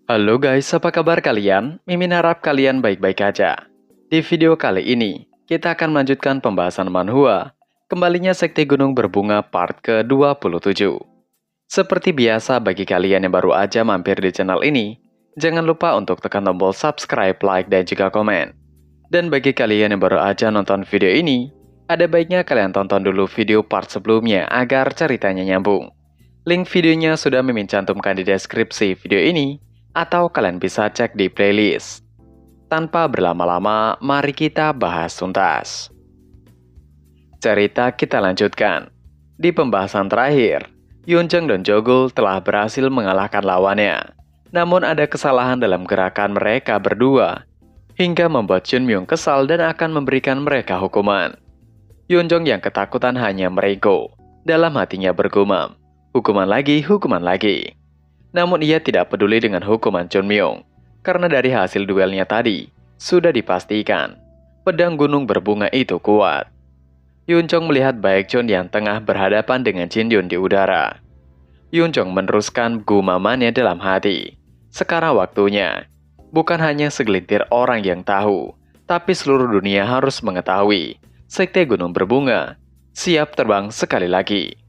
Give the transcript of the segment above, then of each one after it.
Halo guys, apa kabar kalian? Mimin harap kalian baik-baik aja. Di video kali ini, kita akan melanjutkan pembahasan manhwa, kembalinya Sekte Gunung Berbunga part ke-27. Seperti biasa bagi kalian yang baru aja mampir di channel ini, jangan lupa untuk tekan tombol subscribe, like, dan juga komen. Dan bagi kalian yang baru aja nonton video ini, ada baiknya kalian tonton dulu video part sebelumnya agar ceritanya nyambung. Link videonya sudah Mimin cantumkan di deskripsi video ini, atau kalian bisa cek di playlist. Tanpa berlama-lama, mari kita bahas tuntas. Cerita kita lanjutkan. Di pembahasan terakhir, Yunjeng dan Jogul telah berhasil mengalahkan lawannya. Namun ada kesalahan dalam gerakan mereka berdua, hingga membuat Chunmyung kesal dan akan memberikan mereka hukuman. Yunjeng yang ketakutan hanya merego. Dalam hatinya bergumam, hukuman lagi, hukuman lagi. Namun ia tidak peduli dengan hukuman Chunmyung, karena dari hasil duelnya tadi, sudah dipastikan, pedang gunung berbunga itu kuat. Yunjong melihat Baekjeon yang tengah berhadapan dengan Jin Yun di udara. Yunjong meneruskan gumamannya dalam hati. Sekarang waktunya, bukan hanya segelintir orang yang tahu, tapi seluruh dunia harus mengetahui, Sekte Gunung Berbunga siap terbang sekali lagi.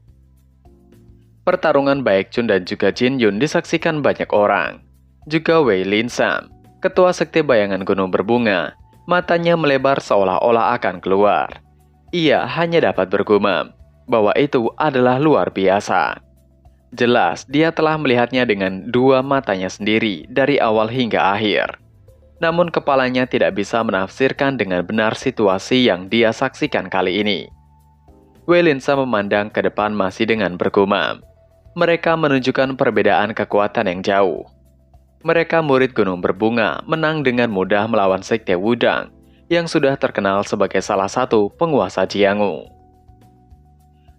Pertarungan Baekjeon dan juga Jin Yun disaksikan banyak orang. Juga Wei Lin Sam, ketua Sekte Bayangan Gunung Berbunga, matanya melebar seolah-olah akan keluar. Ia hanya dapat bergumam bahwa itu adalah luar biasa. Jelas dia telah melihatnya dengan dua matanya sendiri dari awal hingga akhir. Namun kepalanya tidak bisa menafsirkan dengan benar situasi yang dia saksikan kali ini. Wei Lin Sam memandang ke depan masih dengan bergumam. Mereka menunjukkan perbedaan kekuatan yang jauh. Mereka murid Gunung Berbunga menang dengan mudah melawan Sekte Wudang yang sudah terkenal sebagai salah satu penguasa Jianghu.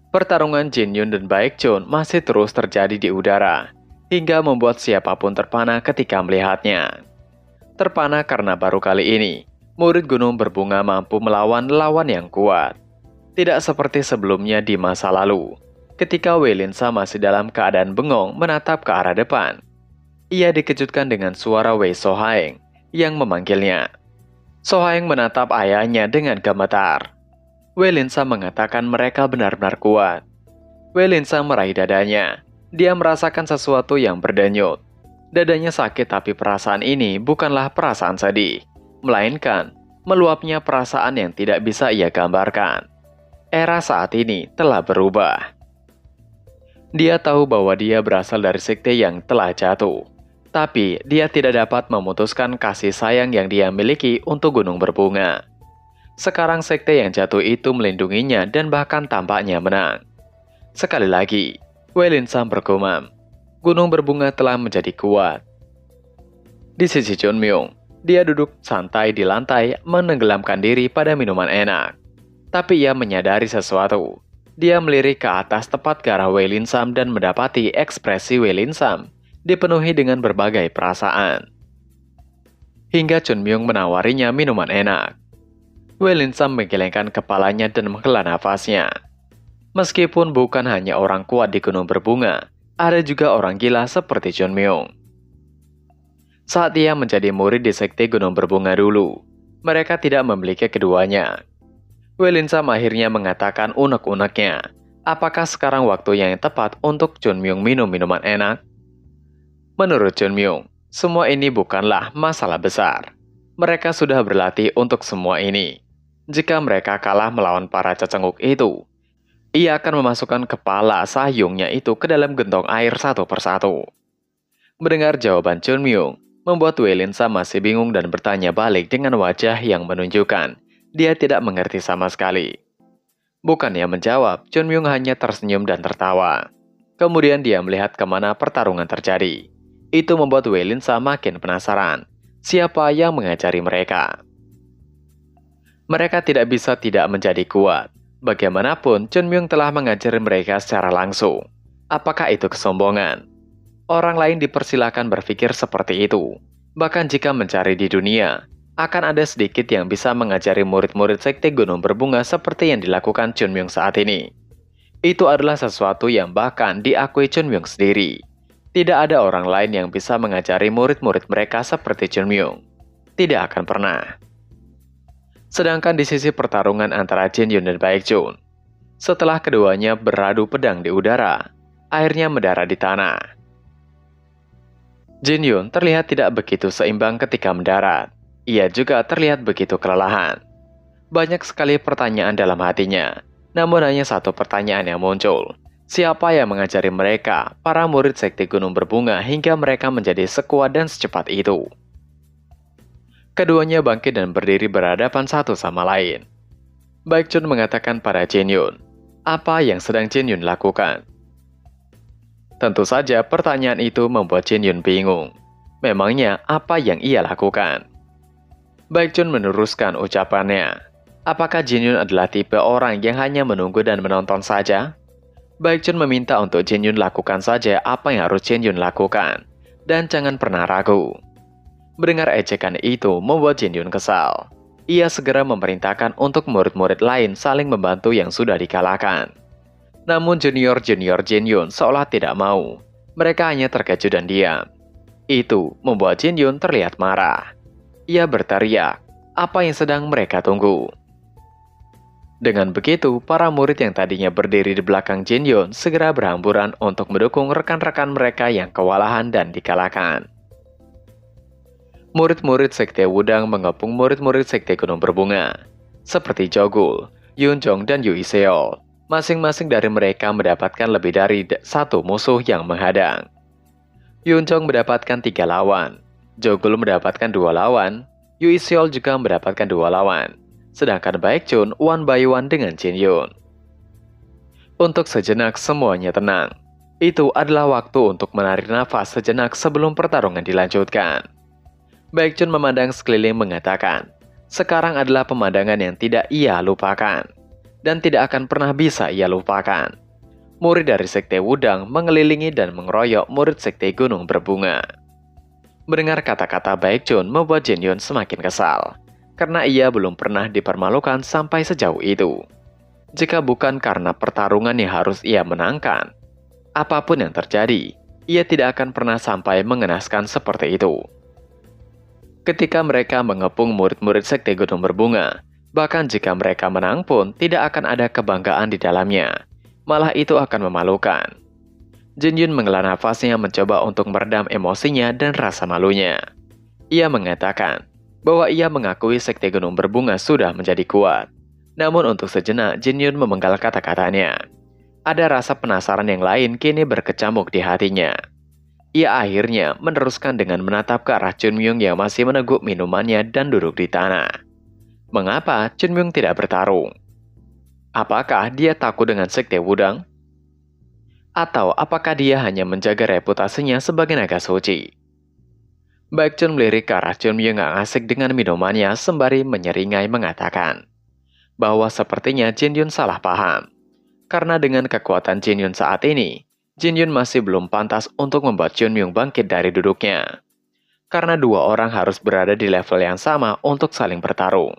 Pertarungan Jin Yun dan Baekjeon masih terus terjadi di udara, hingga membuat siapapun terpana ketika melihatnya. Terpana karena baru kali ini, murid Gunung Berbunga mampu melawan lawan yang kuat. Tidak seperti sebelumnya di masa lalu, ketika Wei Lin Sam masih dalam keadaan bengong menatap ke arah depan. Ia dikejutkan dengan suara Wei Sohaeng yang memanggilnya. Sohaeng menatap ayahnya dengan gemetar. Wei Lin Sam mengatakan mereka benar-benar kuat. Wei Lin Sam meraih dadanya. Dia merasakan sesuatu yang berdenyut. Dadanya sakit tapi perasaan ini bukanlah perasaan sedih, melainkan meluapnya perasaan yang tidak bisa ia gambarkan. Era saat ini telah berubah. Dia tahu bahwa dia berasal dari sekte yang telah jatuh. Tapi dia tidak dapat memutuskan kasih sayang yang dia miliki untuk Gunung Berbunga. Sekarang sekte yang jatuh itu melindunginya dan bahkan tampaknya menang. Sekali lagi, Wei Lin Sam bergumam. Gunung Berbunga telah menjadi kuat. Di sisi Chunmyung, dia duduk santai di lantai menenggelamkan diri pada minuman enak. Tapi ia menyadari sesuatu. Dia melirik ke atas tepat ke arah Wei Lin Sam dan mendapati ekspresi Wei Lin Sam dipenuhi dengan berbagai perasaan. Hingga Chunmyung menawarinya minuman enak. Wei Lin Sam menggelengkan kepalanya dan menghela nafasnya. Meskipun bukan hanya orang kuat di Gunung Berbunga, ada juga orang gila seperti Chunmyung. Saat ia menjadi murid di Sekte Gunung Berbunga dulu, mereka tidak memiliki keduanya. Wei Lin Sam akhirnya mengatakan unek-uneknya, apakah sekarang waktu yang tepat untuk Chunmyung minum minuman enak? Menurut Chunmyung, semua ini bukanlah masalah besar. Mereka sudah berlatih untuk semua ini. Jika mereka kalah melawan para cecenguk itu, ia akan memasukkan kepala Sahyungnya itu ke dalam gentong air satu persatu. Mendengar jawaban Chunmyung, membuat Wei Lin Sam masih bingung dan bertanya balik dengan wajah yang menunjukkan dia tidak mengerti sama sekali. Bukannya menjawab, Chunmyung hanya tersenyum dan tertawa. Kemudian dia melihat kemana pertarungan terjadi. Itu membuat Wei Lin Sam makin penasaran, siapa yang mengajari mereka. Mereka tidak bisa tidak menjadi kuat. Bagaimanapun, Chunmyung telah mengajari mereka secara langsung. Apakah itu kesombongan? Orang lain dipersilakan berpikir seperti itu. Bahkan jika mencari di dunia, akan ada sedikit yang bisa mengajari murid-murid Sekte Gunung Berbunga seperti yang dilakukan Chunmyung saat ini. Itu adalah sesuatu yang bahkan diakui Chunmyung sendiri. Tidak ada orang lain yang bisa mengajari murid-murid mereka seperti Chun Myung. Tidak akan pernah. Sedangkan di sisi pertarungan antara Jin Yun dan Baekjun, setelah keduanya beradu pedang di udara, akhirnya mendarat di tanah. Jin Yun terlihat tidak begitu seimbang ketika mendarat. Ia juga terlihat begitu kelelahan. Banyak sekali pertanyaan dalam hatinya, namun hanya satu pertanyaan yang muncul. Siapa yang mengajari mereka, para murid sekte Gunung Berbunga, hingga mereka menjadi sekuat dan secepat itu? Keduanya bangkit dan berdiri berhadapan satu sama lain. Baekjun mengatakan pada Jin Yun, apa yang sedang Jin Yun lakukan? Tentu saja pertanyaan itu membuat Jin Yun bingung. Memangnya apa yang ia lakukan? Baekjun meneruskan ucapannya. Apakah Jin Yun adalah tipe orang yang hanya menunggu dan menonton saja? Baekjun meminta untuk Jin Yun lakukan saja apa yang harus Jin Yun lakukan, dan jangan pernah ragu. Mendengar ejekan itu membuat Jin Yun kesal. Ia segera memerintahkan untuk murid-murid lain saling membantu yang sudah dikalahkan. Namun junior-junior Jin Yun seolah tidak mau. Mereka hanya terkejut dan diam. Itu membuat Jin Yun terlihat marah. Ia berteriak, apa yang sedang mereka tunggu? Dengan begitu, para murid yang tadinya berdiri di belakang Jin Yun segera berhamburan untuk mendukung rekan-rekan mereka yang kewalahan dan dikalahkan. Murid-murid Sekte Wudang mengepung murid-murid Sekte Gunung Berbunga, seperti Jogul, Yunjong, dan Yu Seol. Masing-masing dari mereka mendapatkan lebih dari satu musuh yang menghadang. Yunjong mendapatkan 3 lawan, Jogul mendapatkan 2 lawan, Yu Seol juga mendapatkan 2 lawan. Sedangkan Baekjun one by one dengan Jin Yun. Untuk sejenak semuanya tenang. Itu adalah waktu untuk menarik nafas sejenak sebelum pertarungan dilanjutkan. Baekjun memandang sekeliling mengatakan, sekarang adalah pemandangan yang tidak ia lupakan. Dan tidak akan pernah bisa ia lupakan. Murid dari Sekte Wudang mengelilingi dan mengeroyok murid Sekte Gunung Berbunga. Mendengar kata-kata Baekjun membuat Jin Yun semakin kesal. Karena ia belum pernah dipermalukan sampai sejauh itu. Jika bukan karena pertarungan yang harus ia menangkan, apapun yang terjadi, ia tidak akan pernah sampai mengenaskan seperti itu. Ketika mereka mengepung murid-murid Sekte Gunung Berbunga, bahkan jika mereka menang pun tidak akan ada kebanggaan di dalamnya. Malah itu akan memalukan. Jin Yun menghela nafasnya mencoba untuk meredam emosinya dan rasa malunya. Ia mengatakan bahwa ia mengakui Sekte Gunung Berbunga sudah menjadi kuat. Namun untuk sejenak Jin Yun memenggal kata-katanya. Ada rasa penasaran yang lain kini berkecamuk di hatinya. Ia akhirnya meneruskan dengan menatap ke arah Chun Myung yang masih meneguk minumannya dan duduk di tanah. Mengapa Chun Myung tidak bertarung? Apakah dia takut dengan Sekte Wudang? Atau apakah dia hanya menjaga reputasinya sebagai naga suci? Baekjun melirik ke arah Chun Myung yang asik dengan minumannya sembari menyeringai mengatakan bahwa sepertinya Jin Yun salah paham. Karena dengan kekuatan Jin Yun saat ini, Jin Yun masih belum pantas untuk membuat Chun Myung bangkit dari duduknya. Karena 2 orang harus berada di level yang sama untuk saling bertarung.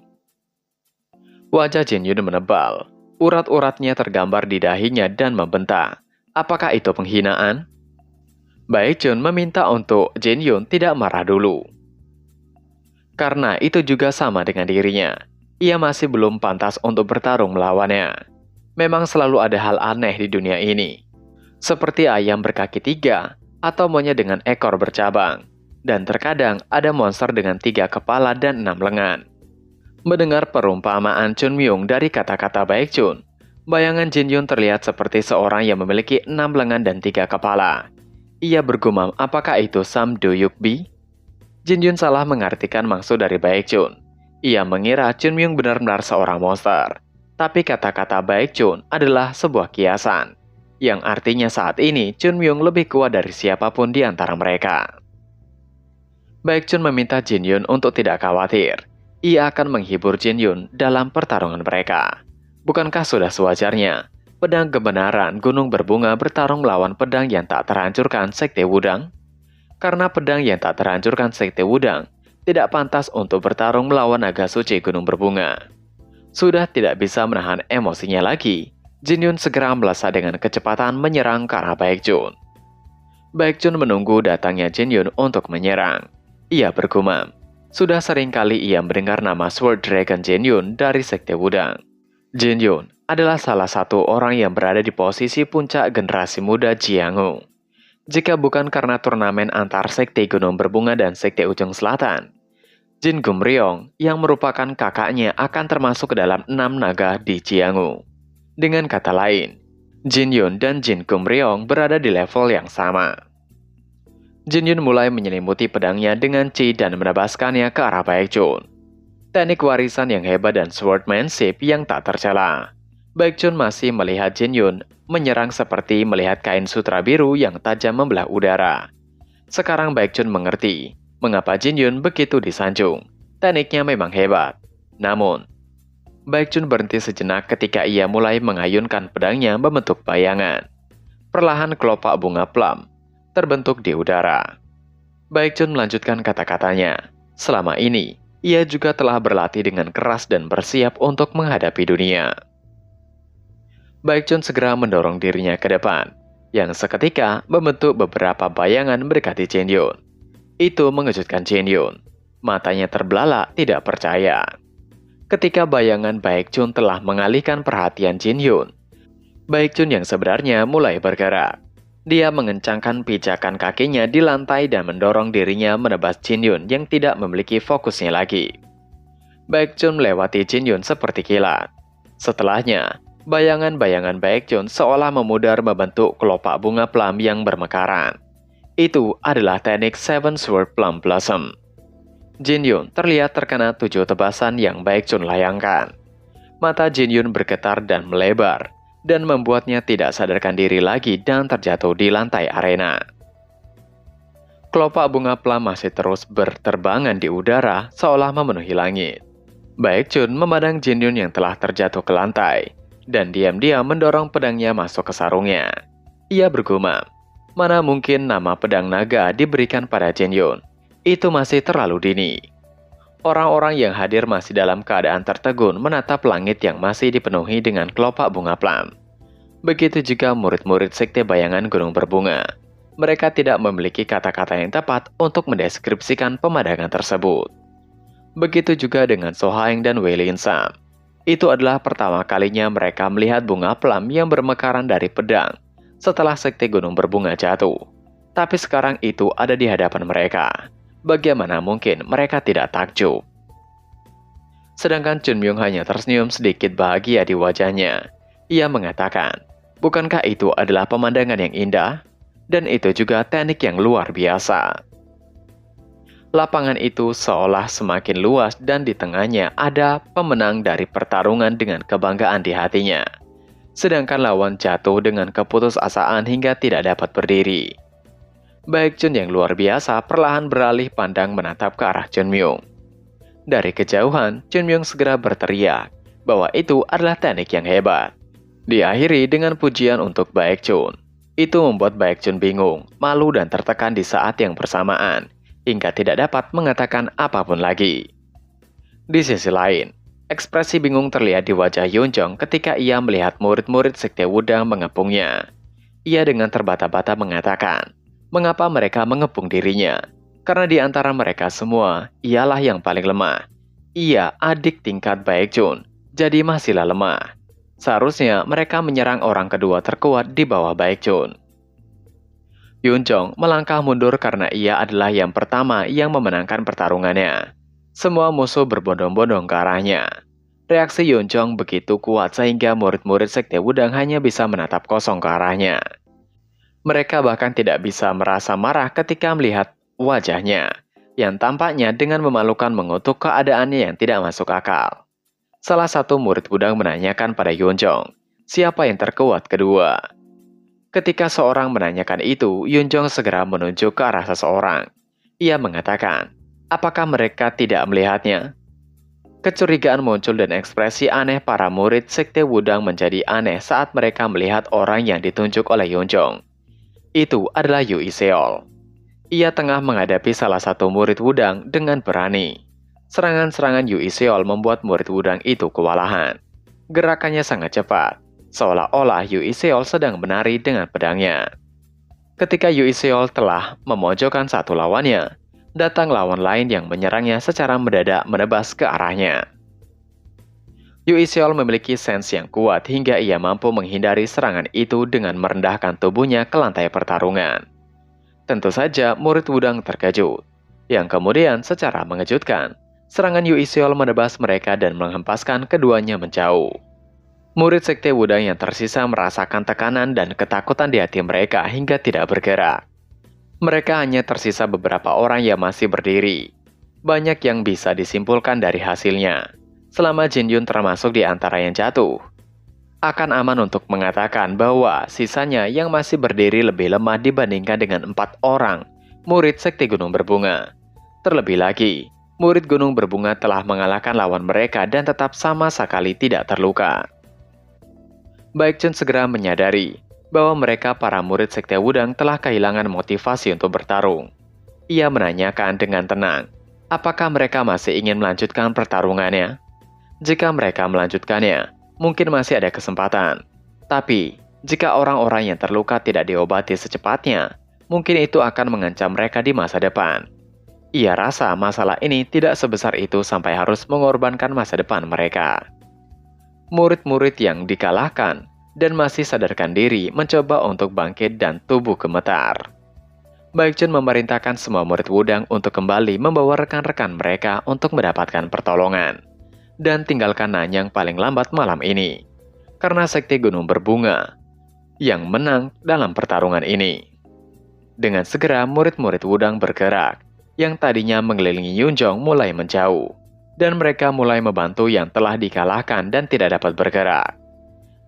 Wajah Jin Yun menebal, urat-uratnya tergambar di dahinya dan membentak. Apakah itu penghinaan? Baekjun meminta untuk Jin Yun tidak marah dulu. Karena itu juga sama dengan dirinya. Ia masih belum pantas untuk bertarung melawannya. Memang selalu ada hal aneh di dunia ini. Seperti ayam berkaki 3 atau monyet dengan ekor bercabang. Dan terkadang ada monster dengan 3 kepala dan 6 lengan. Mendengar perumpamaan Chun Myung dari kata-kata Baekjun, bayangan Jin Yun terlihat seperti seorang yang memiliki 6 lengan dan 3 kepala. Ia bergumam, apakah itu Sam Duyuk Bi? Jin Yun salah mengartikan maksud dari Baekjun. Ia mengira Chun Myung benar-benar seorang monster. Tapi kata-kata Baekjun adalah sebuah kiasan, yang artinya saat ini Chun Myung lebih kuat dari siapapun di antara mereka. Baekjun meminta Jin Yun untuk tidak khawatir. Ia akan menghibur Jin Yun dalam pertarungan mereka. Bukankah sudah sewajarnya pedang kebenaran Gunung Berbunga bertarung melawan pedang yang tak terhancurkan Sekte Wudang? Karena pedang yang tak terhancurkan Sekte Wudang tidak pantas untuk bertarung melawan naga suci Gunung Berbunga. Sudah tidak bisa menahan emosinya lagi, Jin Yun segera melesat dengan kecepatan menyerang ke arah Baekjun. Baekjun menunggu datangnya Jin Yun untuk menyerang. Ia bergumam, sudah sering kali ia mendengar nama Sword Dragon Jin Yun dari Sekte Wudang. Jin Yun adalah salah satu orang yang berada di posisi puncak generasi muda Jianghu. Jika bukan karena turnamen antar Sekte Gunung Berbunga dan Sekte Ujung Selatan, Jin Gumryong yang merupakan kakaknya akan termasuk ke dalam 6 naga di Jianghu. Dengan kata lain, Jin Yun dan Jin Gumryong berada di level yang sama. Jin Yun mulai menyelimuti pedangnya dengan chi dan menebaskannya ke arah Baekjun. Teknik warisan yang hebat dan swordmanship yang tak tercela. Baekjun masih melihat Jin Yun menyerang seperti melihat kain sutra biru yang tajam membelah udara. Sekarang Baekjun mengerti mengapa Jin Yun begitu disanjung. Tekniknya memang hebat. Namun, Baekjun berhenti sejenak ketika ia mulai mengayunkan pedangnya membentuk bayangan. Perlahan kelopak bunga plum terbentuk di udara. Baekjun melanjutkan kata-katanya. Selama ini, ia juga telah berlatih dengan keras dan bersiap untuk menghadapi dunia. Baekjun segera mendorong dirinya ke depan, yang seketika membentuk beberapa bayangan mendekati Jin Yun. Itu mengejutkan Jin Yun. Matanya terbelalak tidak percaya. Ketika bayangan Baekjun telah mengalihkan perhatian Jin Yun, Baekjun yang sebenarnya mulai bergerak. Dia mengencangkan pijakan kakinya di lantai dan mendorong dirinya menebas Jin Yun yang tidak memiliki fokusnya lagi. Baekjun melewati Jin Yun seperti kilat. Setelahnya, bayangan-bayangan Baekjun seolah memudar membentuk kelopak bunga plum yang bermekaran. Itu adalah teknik Seven Sword Plum Blossom. Jin Yun terlihat terkena 7 tebasan yang Baekjun layangkan. Mata Jin Yun bergetar dan melebar, dan membuatnya tidak sadarkan diri lagi dan terjatuh di lantai arena. Kelopak bunga plum masih terus berterbangan di udara seolah memenuhi langit. Baekjun memandang Jin Yun yang telah terjatuh ke lantai, dan diam-diam mendorong pedangnya masuk ke sarungnya. Ia bergumam, mana mungkin nama pedang naga diberikan pada Jin Yun. Itu masih terlalu dini. Orang-orang yang hadir masih dalam keadaan tertegun menatap langit yang masih dipenuhi dengan kelopak bunga plum. Begitu juga murid-murid Sekte Bayangan Gunung Berbunga. Mereka tidak memiliki kata-kata yang tepat untuk mendeskripsikan pemandangan tersebut. Begitu juga dengan So Haeng dan Wei Lin Sam. Itu adalah pertama kalinya mereka melihat bunga plum yang bermekaran dari pedang setelah Sekte Gunung Berbunga jatuh. Tapi sekarang itu ada di hadapan mereka. Bagaimana mungkin mereka tidak takjub? Sedangkan Chun Myung hanya tersenyum sedikit bahagia di wajahnya. Ia mengatakan, bukankah itu adalah pemandangan yang indah? Dan itu juga teknik yang luar biasa. Lapangan itu seolah semakin luas dan di tengahnya ada pemenang dari pertarungan dengan kebanggaan di hatinya. Sedangkan lawan jatuh dengan keputusasaan hingga tidak dapat berdiri. Baekjun yang luar biasa perlahan beralih pandang menatap ke arah Chun Myung. Dari kejauhan, Chun Myung segera berteriak bahwa itu adalah teknik yang hebat. Diakhiri dengan pujian untuk Baekjun. Itu membuat Baekjun bingung, malu dan tertekan di saat yang bersamaan, hingga tidak dapat mengatakan apapun lagi. Di sisi lain, ekspresi bingung terlihat di wajah Yunjong ketika ia melihat murid-murid Sekte Wudang mengepungnya. Ia dengan terbata-bata mengatakan, mengapa mereka mengepung dirinya? Karena di antara mereka semua, ialah yang paling lemah. Ia adik tingkat Baekjun, jadi masihlah lemah. Seharusnya mereka menyerang orang kedua terkuat di bawah Baekjun. Yunjong melangkah mundur karena ia adalah yang pertama yang memenangkan pertarungannya. Semua musuh berbondong-bondong ke arahnya. Reaksi Yunjong begitu kuat sehingga murid-murid Sekte Wudang hanya bisa menatap kosong ke arahnya. Mereka bahkan tidak bisa merasa marah ketika melihat wajahnya, yang tampaknya dengan memalukan mengutuk keadaannya yang tidak masuk akal. Salah satu murid Wudang menanyakan pada Yunjong, siapa yang terkuat kedua? Ketika seorang menanyakan itu, Yunjong segera menunjuk ke arah seseorang. Ia mengatakan, apakah mereka tidak melihatnya? Kecurigaan muncul dan ekspresi aneh para murid Sekte Wudang menjadi aneh saat mereka melihat orang yang ditunjuk oleh Yunjong. Itu adalah Yui Seol. Ia tengah menghadapi salah satu murid Wudang dengan berani. Serangan-serangan Yui Seol membuat murid Wudang itu kewalahan. Gerakannya sangat cepat, seolah-olah Yui Seol sedang menari dengan pedangnya. Ketika Yui Seol telah memojokkan satu lawannya, datang lawan lain yang menyerangnya secara mendadak menebas ke arahnya. Yui Seol memiliki sense yang kuat hingga ia mampu menghindari serangan itu dengan merendahkan tubuhnya ke lantai pertarungan. Tentu saja murid Wudang terkejut, yang kemudian secara mengejutkan, serangan Yui Seol menebas mereka dan menghempaskan keduanya menjauh. Murid Sekte Wudang yang tersisa merasakan tekanan dan ketakutan di hati mereka hingga tidak bergerak. Mereka hanya tersisa beberapa orang yang masih berdiri. Banyak yang bisa disimpulkan dari hasilnya. Selama Jin Yun termasuk di antara yang jatuh, akan aman untuk mengatakan bahwa sisanya yang masih berdiri lebih lemah dibandingkan dengan 4 orang murid Sekte Gunung Berbunga. Terlebih lagi, murid Gunung Berbunga telah mengalahkan lawan mereka dan tetap sama sekali tidak terluka. Baekjun segera menyadari bahwa mereka para murid Sekte Wudang telah kehilangan motivasi untuk bertarung. Ia menanyakan dengan tenang, apakah mereka masih ingin melanjutkan pertarungannya? Jika mereka melanjutkannya, mungkin masih ada kesempatan. Tapi, jika orang-orang yang terluka tidak diobati secepatnya, mungkin itu akan mengancam mereka di masa depan. Ia rasa masalah ini tidak sebesar itu sampai harus mengorbankan masa depan mereka. Murid-murid yang dikalahkan dan masih sadarkan diri mencoba untuk bangkit dan tubuh gemetar. Baekjun memerintahkan semua murid Wudang untuk kembali membawa rekan-rekan mereka untuk mendapatkan pertolongan dan tinggalkan Nanyang paling lambat malam ini, karena Sekte Gunung Berbunga yang menang dalam pertarungan ini. Dengan segera murid-murid Wudang bergerak, yang tadinya mengelilingi Yunjong mulai menjauh, dan mereka mulai membantu yang telah dikalahkan dan tidak dapat bergerak.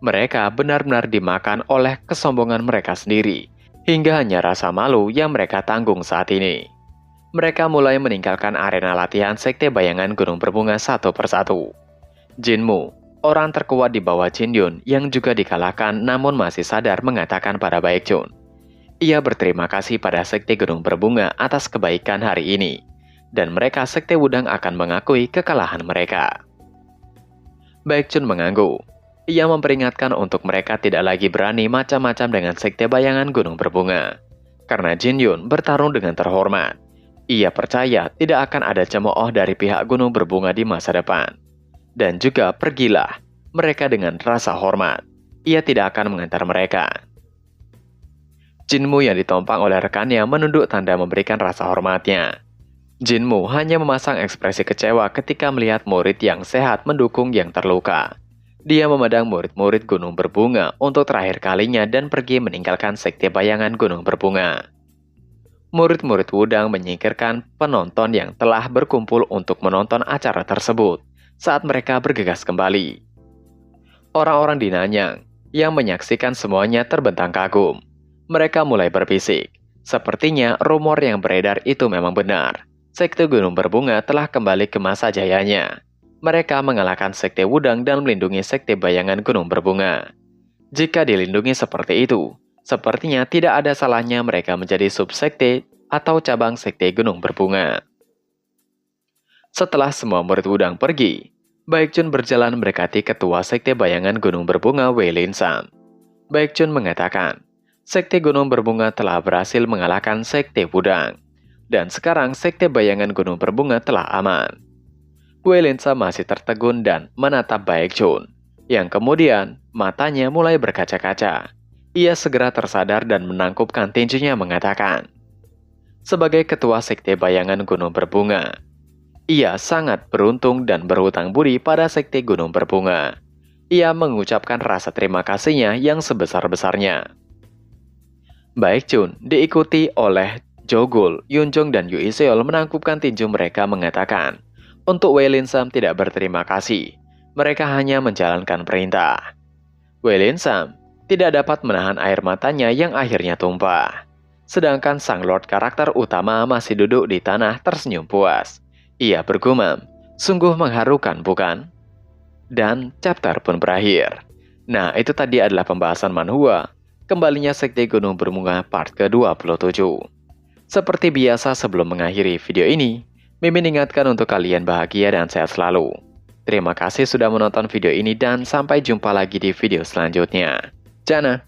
Mereka benar-benar dimakan oleh kesombongan mereka sendiri, hingga hanya rasa malu yang mereka tanggung saat ini. Mereka mulai meninggalkan arena latihan Sekte Bayangan Gunung Berbunga satu persatu. Jinmu, orang terkuat di bawah Jin Yun yang juga dikalahkan namun masih sadar, mengatakan pada Baekjun, ia berterima kasih pada Sekte Gunung Berbunga atas kebaikan hari ini, dan mereka Sekte Wudang akan mengakui kekalahan mereka. Baekjun mengangguk. Ia memperingatkan untuk mereka tidak lagi berani macam-macam dengan Sekte Bayangan Gunung Berbunga. Karena Jin Yun bertarung dengan terhormat. Ia percaya tidak akan ada cemooh dari pihak Gunung Berbunga di masa depan. Dan juga pergilah mereka dengan rasa hormat. Ia tidak akan mengantar mereka. Jinmu yang ditompang oleh rekannya menunduk tanda memberikan rasa hormatnya. Jinmu hanya memasang ekspresi kecewa ketika melihat murid yang sehat mendukung yang terluka. Dia memandang murid-murid Gunung Berbunga untuk terakhir kalinya dan pergi meninggalkan Sekte Bayangan Gunung Berbunga. Murid-murid Wudang menyingkirkan penonton yang telah berkumpul untuk menonton acara tersebut saat mereka bergegas kembali. Orang-orang di Nanyang yang menyaksikan semuanya terbentang kagum. Mereka mulai berbisik. Sepertinya rumor yang beredar itu memang benar. Sekte Gunung Berbunga telah kembali ke masa jayanya. Mereka mengalahkan Sekte Wudang dan melindungi Sekte Bayangan Gunung Berbunga. Jika dilindungi seperti itu, sepertinya tidak ada salahnya mereka menjadi subsekte atau cabang Sekte Gunung Berbunga. Setelah semua murid Wudang pergi, Baekjun berjalan mendekati ketua Sekte Bayangan Gunung Berbunga Wei Lin Sam. Baekjun mengatakan, Sekte Gunung Berbunga telah berhasil mengalahkan Sekte Wudang, dan sekarang Sekte Bayangan Gunung Berbunga telah aman. Wei Lin Sam masih tertegun dan menatap Baekjun, yang kemudian matanya mulai berkaca-kaca. Ia segera tersadar dan menangkupkan tinjunya mengatakan, sebagai ketua Sekte Bayangan Gunung Berbunga, ia sangat beruntung dan berhutang budi pada Sekte Gunung Berbunga. Ia mengucapkan rasa terima kasihnya yang sebesar-besarnya. Baekjun diikuti oleh Jogul, Yunjong, dan Yui Seol menangkupkan tinju mereka mengatakan, untuk Wei Lin Sam tidak berterima kasih, mereka hanya menjalankan perintah. Wei Lin Sam tidak dapat menahan air matanya yang akhirnya tumpah. Sedangkan sang Lord karakter utama masih duduk di tanah tersenyum puas. Ia bergumam, sungguh mengharukan bukan? Dan chapter pun berakhir. Nah, itu tadi adalah pembahasan manhwa Kembalinya Sekte Gunung Berbunga part ke-27. Seperti biasa sebelum mengakhiri video ini, Mimin ingatkan untuk kalian bahagia dan sehat selalu. Terima kasih sudah menonton video ini dan sampai jumpa lagi di video selanjutnya. Jana!